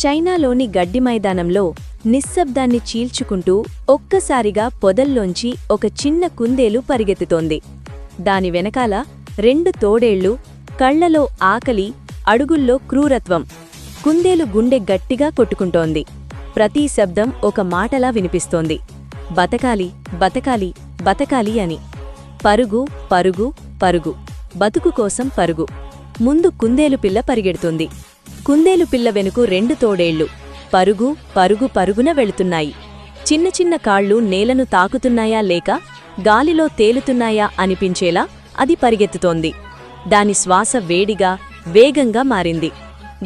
చైనాలోని గడ్డి మైదానంలో నిశ్శబ్దాన్ని చీల్చుకుంటూ ఒక్కసారిగా పొదల్లోంచి ఒక చిన్న కుందేలు పరిగెత్తుతోంది. దాని వెనకాల 2 తోడేళ్లు, కళ్లలో ఆకలి, అడుగుల్లో క్రూరత్వం. కుందేలు గుండె గట్టిగా కొట్టుకుంటోంది. ప్రతి శబ్దం ఒక మాటలా వినిపిస్తోంది. బతకాలి, బతకాలి, బతకాలి అని. పరుగు, పరుగు, పరుగు, బతుకు కోసం పరుగు. ముందు కుందేలు పిల్ల పరిగెడుతుంది. కుందేలు పిల్ల వెనుకు 2 తోడేళ్లు పరుగు పరుగు పరుగున వెళుతున్నాయి. చిన్న చిన్న కాళ్ళు నేలను తాకుతున్నాయా లేక గాలిలో తేలుతున్నాయా అనిపించేలా అది పరిగెత్తుతోంది. దాని శ్వాస వేడిగా, వేగంగా మారింది.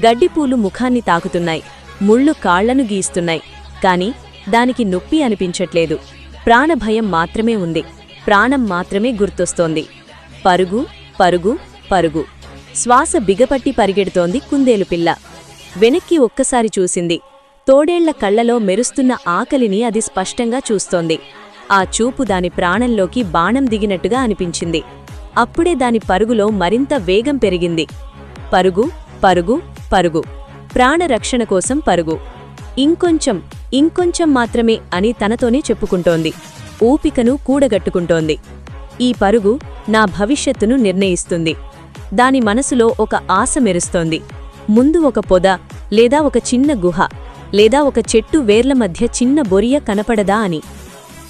గడ్డిపూలు ముఖాన్ని తాకుతున్నాయి, ముళ్ళు కాళ్లను గీస్తున్నాయి. కాని దానికి నొప్పి అనిపించట్లేదు. ప్రాణభయం మాత్రమే ఉంది. ప్రాణం మాత్రమే గుర్తొస్తోంది. పరుగు పరుగు పరుగు. శ్వాస బిగపట్టి పరిగెడుతోంది కుందేలు పిల్ల. వెనక్కి ఒక్కసారి చూసింది. తోడేళ్ల కళ్లలో మెరుస్తున్న ఆకలిని అది స్పష్టంగా చూస్తోంది. ఆ చూపు దాని ప్రాణంలోకి బాణం దిగినట్టుగా అనిపించింది. అప్పుడే దాని పరుగులో మరింత వేగం పెరిగింది. పరుగు పరుగు పరుగు. ప్రాణరక్షణ కోసం పరుగు. ఇంకొంచెం, ఇంకొంచెం మాత్రమే అని తనతోనే చెప్పుకుంటోంది. ఊపికను కూడగట్టుకుంటోంది. ఈ పరుగు నా భవిష్యత్తును నిర్ణయిస్తుంది. దాని మనసులో ఒక ఆశ మెరుస్తోంది. ముందు ఒక పొద, లేదా ఒక చిన్న గుహ, లేదా ఒక చెట్టు వేర్ల మధ్య చిన్న బొరియ కనపడదా అని.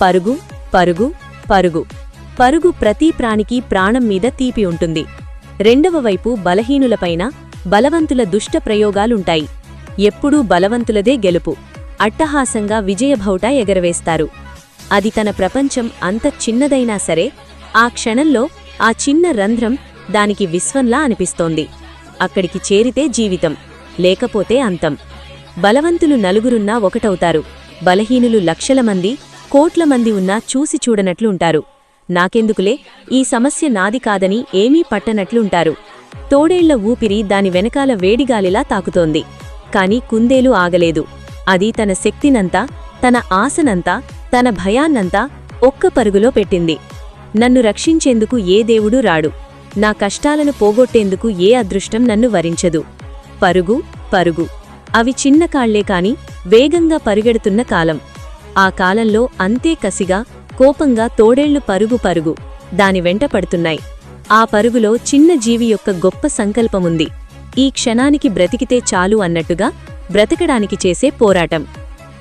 పరుగు పరుగు పరుగు. పరుగు ప్రతి ప్రాణికి ప్రాణం మీద తీపి ఉంటుంది. రెండవ వైపు బలహీనులపైన బలవంతుల దుష్ట ప్రయోగాలుంటాయి. ఎప్పుడూ బలవంతులదే గెలుపు. అట్టహాసంగా విజయభౌట ఎగరవేస్తారు. అది తన ప్రపంచం అంత చిన్నదైనా సరే, ఆ క్షణంలో ఆ చిన్న రంధ్రం దానికి విశ్వంలా అనిపిస్తోంది. అక్కడికి చేరితే జీవితం, లేకపోతే అంతం. బలవంతులు నలుగురున్నా ఒకటవుతారు. బలహీనులు లక్షల మంది, కోట్ల మంది ఉన్నా చూసి చూడనట్లుంటారు. నాకెందుకులే, ఈ సమస్య నాది కాదని ఏమీ పట్టనట్లుంటారు. తోడేళ్ల ఊపిరి దాని వెనకాల వేడిగాలిలా తాకుతోంది. కాని కుందేలు ఆగలేదు. అది తన శక్తినంతా, తన ఆశనంతా, తన భయాన్నంతా ఒక్క పరుగులో పెట్టింది. నన్ను రక్షించేందుకు ఏ దేవుడూ రాడు. నా కష్టాలను పోగొట్టేందుకు ఏ అదృష్టం నన్ను వరించదు. పరుగు పరుగు. అవి చిన్న కాళ్లే కాని వేగంగా పరిగెడుతున్న కాలం. ఆ కాలంలో అంతే కసిగా, కోపంగా తోడేళ్లు పరుగు పరుగు దాని వెంట పడుతున్నాయి. ఆ పరుగులో చిన్న జీవి యొక్క గొప్ప సంకల్పముంది. ఈ క్షణానికి బ్రతికితే చాలు అన్నట్టుగా బ్రతకడానికి చేసే పోరాటం.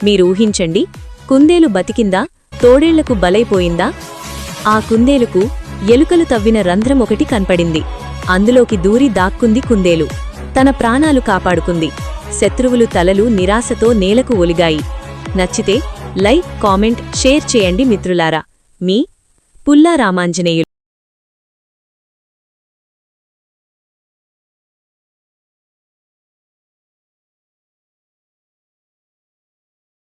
మీరూహించండి, కుందేలు బతికిందా, తోడేళ్లకు బలైపోయిందా? ఆ కుందేలుకు ఎలుకలు తవ్విన రంధ్రం ఒకటి కనపడింది. అందులోకి దూరి దాక్కుంది కుందేలు. తన ప్రాణాలు కాపాడుకుంది. శత్రువులు తలలు నిరాశతో నేలకు ఒలిగాయి. నచ్చితే లైక్, కామెంట్, షేర్ చేయండి మిత్రులారా. మీ పుల్లా రామాంజనేయులు.